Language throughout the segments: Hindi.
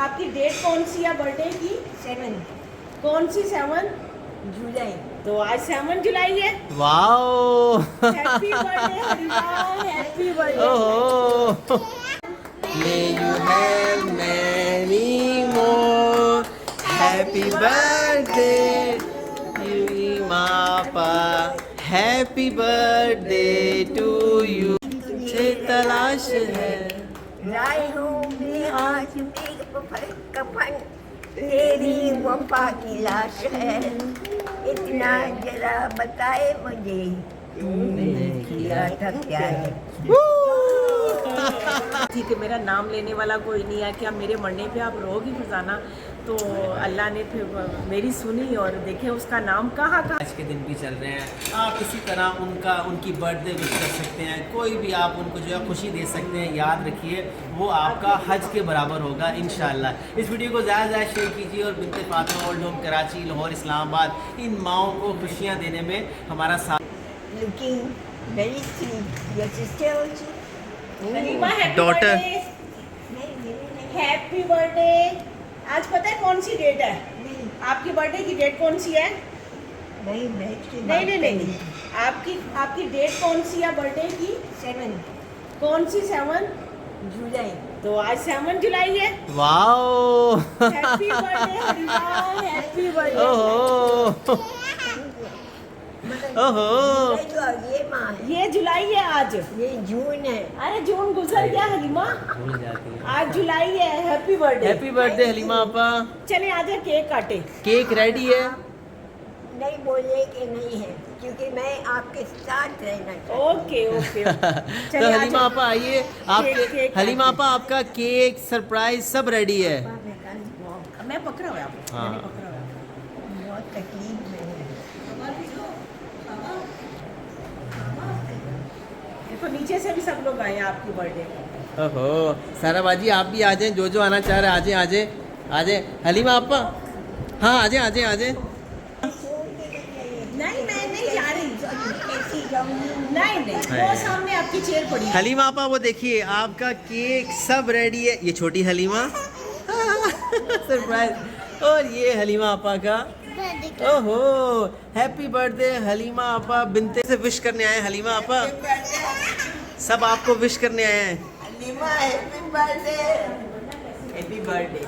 आपकी डेट कौन सी है बर्थडे की? 7 कौन सी 7? जुलाई। तो आज 7 जुलाई है। Wow happy birthday Harima, happy birthday. ओहो May you have many more Happy birthday Hima Happy birthday to you मुझे तलाश है लाए हूँ मैं आज मेरे कफन, तेरी वफा की लाश है। इतना जरा बताए मुझे तुमने किया था क्या है। थी कि मेरा नाम लेने वाला कोई नहीं है, क्या मेरे मरने पे आप रोगी फरजाना? तो अल्लाह ने फिर मेरी सुनी और देखे उसका नाम कहाँ कहाँ। आज के दिन भी चल रहे हैं, आप इसी तरह उनकी बर्थडे विश कर सकते हैं, कोई भी आप उनको जो है खुशी दे सकते हैं। याद रखिए वो आपका हज के बराबर होगा इंशाल्लाह। इस वीडियो को ज़्यादा से ज़्यादा शेयर कीजिए और बिनते फातिमा ओल्ड होम कराची, लाहौर, इस्लामाबाद इन माओं को खुशियाँ देने में हमारा साथ। Looking very sweet. Your sister also? Harima happy Daughter. नहीं, मेरी नहीं। Happy birthday. आज पता है कौन सी डेट है? नहीं, आपकी बर्थडे की डेट कौन सी है? नहीं, मैं इसकी नहीं बात नहीं कर नहीं, रही आपकी डेट कौन सी है बर्थडे की? हूँ। 7 कौन सी 7? जुलाई। तो आज 7 जुलाई है। Wow happy birthday Harima, happy birthday. ओहो ओहो जुलाई तो ये माह है, ये जुलाई है आज। ये जून है। अरे जून गुजर गया हरीमा, भूल जाती है। आज जुलाई है। Happy birthday. Happy birthday Halima आपा। चले आजा केक काटे। केक रेडी है। नहीं बोले कि नहीं है, क्योंकि मैं आपके साथ रहना चाहती हूँ। Okay okay. तो हलीमा आपा आइए, आपके केक हलीमा आपा आपका केक सरप्राइज सब रेडी है। मैं पकड़ा हुआ आपको, हाँ। मैंने पकड़ा हुआ। बहुत तकलीफ में है। देखो नीचे से भी सब लोग आए हैं आपकी बर्थडे। ओहो सारा बाजी आप भी आ जाएं, जो आना चाह रहे हैं आ जाएं आ जाएं। हलीमा आपा हाँ आ जाएं आ जाएं आ जाएं। नहीं मैं नहीं जा रही। कैसी जाऊँगी? नहीं नहीं, वो सामने आपकी चेयर पड़ी है। हलीमा आपा वो देखिए आपका केक सब रेडी है। ये छोटी हलीमा सरप्राइज। और ये हलीमा आपा का ओहो हैप्पी बर्थडे हलीमा आपा। बिनते से विश करने आए हैं हलीमा आपा, सब आपको विश करने आए हैं। Halima happy birthday. Happy birthday.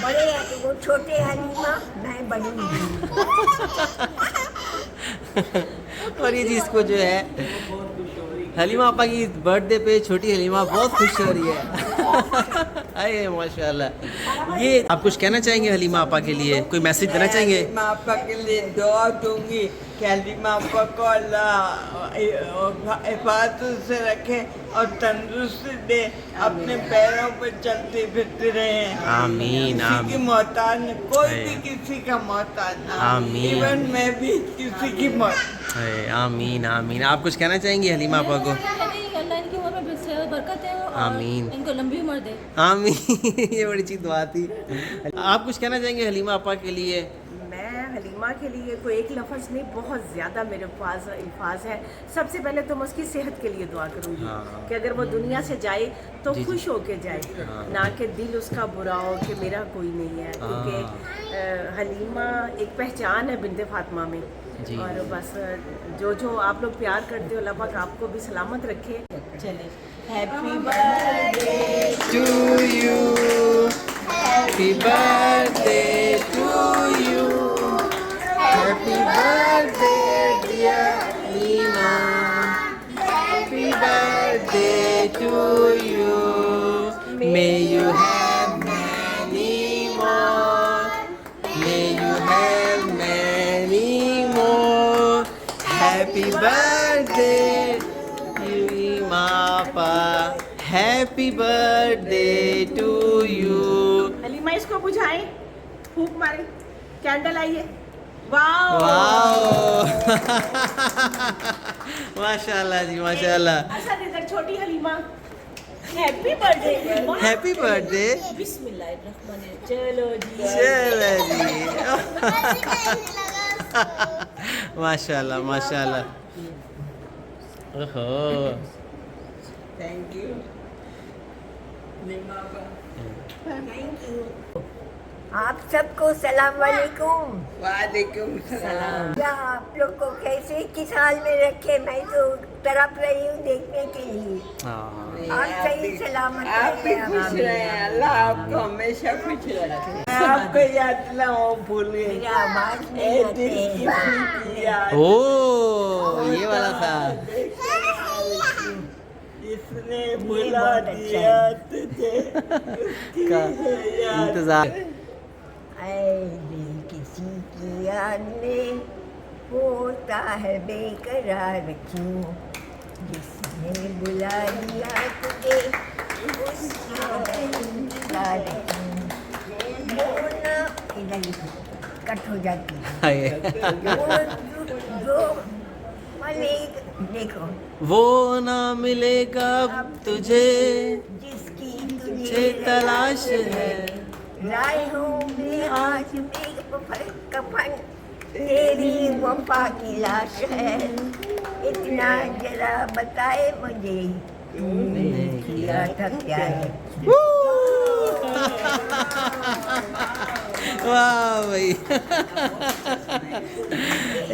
बड़े वो छोटे हलीमा, मैं बड़ी हूँ। और ये जिसको जो है हलीमा आपा की बर्थडे पे छोटी हलीमा बहुत खुश हो रही है। अरे माशाल्लाह। ये आप कुछ कहना चाहेंगे हलीमा आपा के लिए, कोई मैसेज देना चाहेंगे? हलीमा आपा के लिए दुआ दूंगी कि हलीमा आपा को अल्लाह हिफाजत से रखे और तंदुरुस्ती दे, अपने पैरों पर चलते फिरते रहे। आमीन किसी की आमीन मोहताज न, कोई भी किसी का मोहताज ना। आमीन। इवन मैं भी किसी की मोहताज। अरे, आमीन आमीन। आप कुछ कहना चाहेंगे हलीमा आपा को? अल्लाह इनकी उम्र में बरकत है और आमीन। इनको लंबी उम्र दे। आमीन ये बड़ी अच्छी दुआ थी। आप कुछ कहना चाहेंगे हलीमा आपा के लिए? मैं हलीमा के लिए कोई एक लफ्ज़ नहीं, बहुत ज़्यादा मेरे पास अल्फाज है। सबसे पहले तो मैं उसकी सेहत के लिए दुआ करूँगी हाँ। कि अगर वो दुनिया से जाए तो जी, जी। खुश होके जाए, हाँ। ना कि दिल उसका बुरा हो कि मेरा कोई नहीं है। क्योंकि हलीमा एक पहचान है बिनते फातिमा में। जी। और बस जो आप लोग प्यार करते हो, अल्लाह पाक आपको भी सलामत रखे। चले happy birthday to you happy birthday to you happy birthday dear Halima happy birthday to you may you have many more may you have many more happy birthday Halima happy birthday to you. Halima इसको बुझाएं, फूंक मारें, कैंडल आई है। वाओ वाओ माशाल्लाह जी माशाल्लाह। असद इधर छोटी Halima happy birthday. Happy birthday. बिस्मिल्लाहिर्रहमानिर्रहीम। चलो जी चलो जी माशाल्लाह माशाल्लाह। ओहो थैंक यू हलीमा आपा। Thank you. आप सबको सलाम वालेकुम। वालेकुम सलाम। या आप लोग को कैसे किस हाल में रखे, मैं तो तड़प रही हूँ देखने के लिए। आप सही सलामत आप भी रहे। खुश रहे, अल्लाह आपको हमेशा खुश रखे। आपको याद ना हो भूल गई, मेरा आवाज नहीं आते हैं। ओ ये वाला था। इसने ये बुला बहुत अच्छा दिया है। तुझे का इंतजार। ऐ दिल किसी की याद में होता है बेकरार क्यों, जिसने बुला दिया तुझे उसका इंतजार क्यों। वो ना इधर कट हो जाती है। वो जो मलिक देखो वो ना मिलेगा अब तुझे जिसकी तुझे तुझे तलाश है। लाए हूँ मैं आज भी कफन, तेरी वफा की लाश है। इतना जरा बताए मुझे तूने किया था क्या है। वाह भाई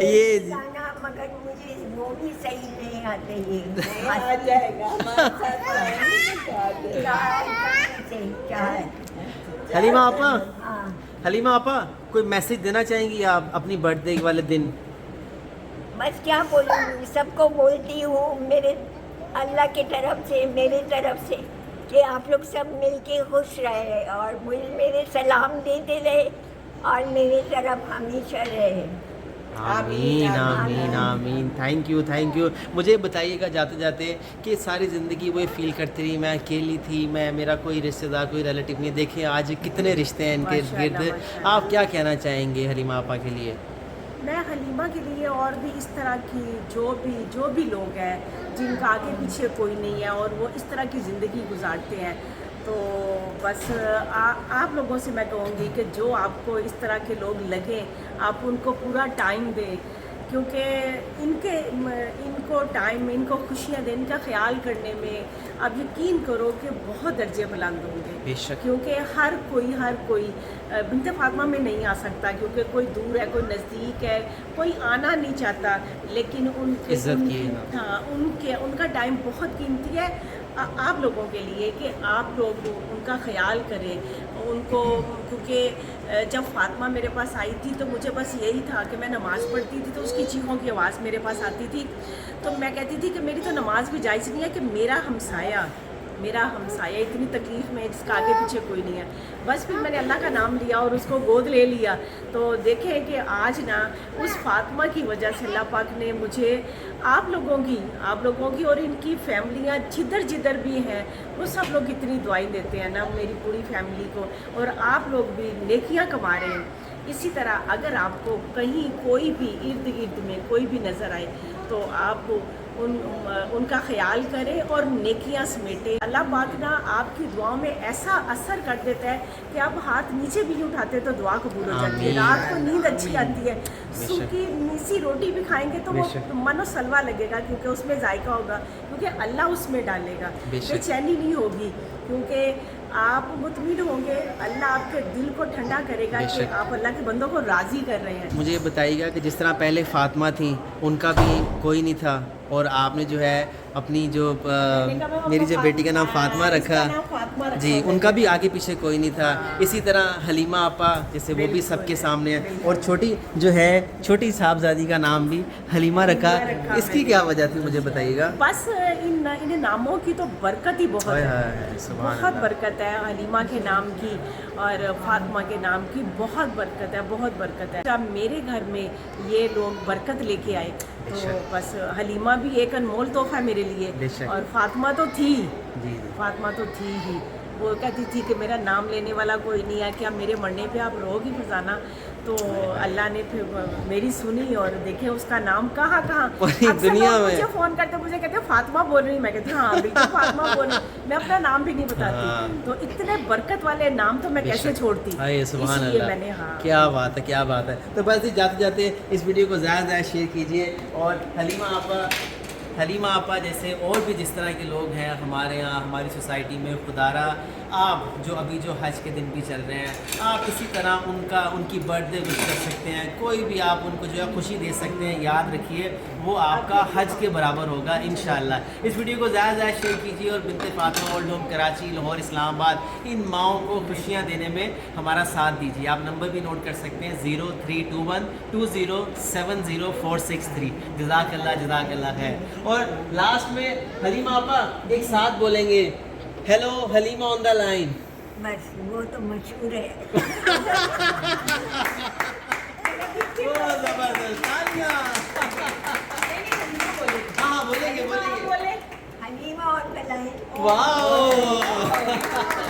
ये गाना मगर मुझे वो भी सही नहीं आते ये आ जाएगा हमारे साथ आएंगे। चाय। हलीमा आपा, हाँ, हलीमा आपा कोई मैसेज देना चाहेंगी आप अपनी बर्थडे वाले दिन? बस क्या बोलूँ, सबको बोलती हूँ मेरे अल्लाह की तरफ से, मेरी तरफ से, कि आप लोग सब मिलके खुश रहे और मुझे मेरे सलाम देते रहे और मेरी तरफ हमेशा रहे। आमीन आमीन आमीन। Thank you thank you. मुझे बताइएगा जाते जाते कि सारी ज़िंदगी वो फील करती रही मैं अकेली थी, मैं मेरा कोई रिश्तेदार कोई रिलेटिव नहीं। देखें आज कितने रिश्ते हैं इनके इर्द गिर्द। आप क्या कहना चाहेंगे हलीमा आपा के लिए? मैं हलीमा के लिए और भी इस तरह की जो भी लोग हैं जिनका आगे पीछे कोई नहीं है और वो इस तरह की ज़िंदगी गुजारते हैं, तो बस आप लोगों से मैं कहूँगी कि जो आपको इस तरह के लोग लगे आप उनको पूरा टाइम दें, क्योंकि इनको टाइम में इनको खुशियाँ देने का ख्याल करने में आप यकीन करो कि बहुत दर्जे बुलंद होंगे। बेशक। क्योंकि हर कोई बिन्ते फातिमा में नहीं आ सकता, क्योंकि कोई दूर है कोई नज़दीक है, कोई आना नहीं चाहता, लेकिन इज्जत की है। हाँ उनका टाइम बहुत कीमती है आप लोगों के लिए कि आप लोग उनका ख्याल करें उनको। क्योंकि जब फातिमा मेरे पास आई थी तो मुझे बस यही था कि मैं नमाज़ पढ़ती थी तो उसकी चीखों की आवाज़ मेरे पास आती थी, तो मैं कहती थी कि मेरी तो नमाज भी जायज़ नहीं है कि मेरा हमसाया इतनी तकलीफ़ में जिसका आगे पीछे कोई नहीं है। बस फिर मैंने अल्लाह का नाम लिया और उसको गोद ले लिया, तो देखें कि आज ना उस फातिमा की वजह से अल्लाह पाक ने मुझे आप लोगों की और इनकी फैमिलियाँ जिधर भी हैं वो सब लोग इतनी दुआएं देते हैं ना मेरी पूरी फैमिली को, और आप लोग भी नेकियां कमा रहे हैं। इसी तरह अगर आपको कहीं कोई भी इर्द गिर्द में कोई भी नज़र आए तो आप उनका ख्याल करें और नेकियां समेटें। अल्लाह पाक ना आपकी दुआओं में ऐसा असर कर देता है कि आप हाथ नीचे भी नहीं उठाते तो दुआ कबूल हो जाती है। रात को नींद अच्छी आती है, सूखी नीसी रोटी भी खाएंगे तो वो मनो सलवा लगेगा, क्योंकि उसमें जायका होगा, क्योंकि अल्लाह उसमें डालेगा। बेचैनी नहीं होगी क्योंकि आप मुतमिन होंगे, अल्लाह आपके दिल को ठंडा करेगा कि आप अल्लाह के बंदों को राज़ी कर रहे हैं। मुझे बताइएगा कि जिस तरह पहले फातिमा थी उनका भी कोई नहीं था और आपने जो है अपनी जो मेरी जो बेटी का नाम फातिमा रखा जी, उनका भी आगे पीछे कोई नहीं था। इसी तरह हलीमा आपा जैसे वो भी सबके सामने है और छोटी जो है छोटी साहबजादी का नाम भी हलीमा रखा। इसकी क्या वजह थी मुझे बताइएगा? बस इन नामों की तो बरकत ही बहुत है, बहुत बरकत है हलीमा के नाम की और फातिमा के नाम की बहुत बरकत है। जब मेरे घर में ये लोग बरकत लेके आए तो बस हलीमा भी एक अनमोल तोहफा मेरे लिए, और फातिमा तो थी ही। वो कहती थी कि मेरा नाम लेने वाला कोई नहीं है, क्या मेरे मरने पे आप रोगी फसाना। तो अल्लाह ने फिर मेरी सुनी और देखे उसका नाम कहाँ दुनिया में मुझे फ़ोन करते मुझे कहते फातिमा बोल रही, मैं कहती हाँ बिल्कुल फातिमा बोल रही, मैं अपना नाम भी नहीं बताती। तो इतने बरकत वाले नाम तो मैं कैसे छोड़ती, इसलिए मैंने क्या बात है। तो बस जाते जाते इस वीडियो को ज़्यादा शेयर कीजिए और हलीमा आपा हलीमा आपा जैसे और भी जिस तरह के लोग हैं हमारे यहाँ हमारी सोसाइटी में, खुदारा आप जो अभी जो हज के दिन भी चल रहे हैं, आप इसी तरह उनकी बर्थडे विश कर सकते हैं, कोई भी आप उनको जो है खुशी दे सकते हैं। याद रखिए वो आपका हज के बराबर होगा इंशाअल्लाह। इस वीडियो को ज़्यादा से ज़्यादा शेयर कीजिए और बिनते फातिमा ओल्ड होम कराची, लाहौर, इस्लामाबाद इन माओं को खुशियाँ देने में हमारा साथ दीजिए। आप नंबर भी नोट कर सकते हैं 0321207046 जज़ाकल्लाह है। और लास्ट में हलीमा आपा एक साथ बोलेंगे, hello Halima on the line. बस वो तो मशहूर है। जबरदस्त, तालियां। हाँ बोलेंगे। बोले हलीमा और कलाई। वाह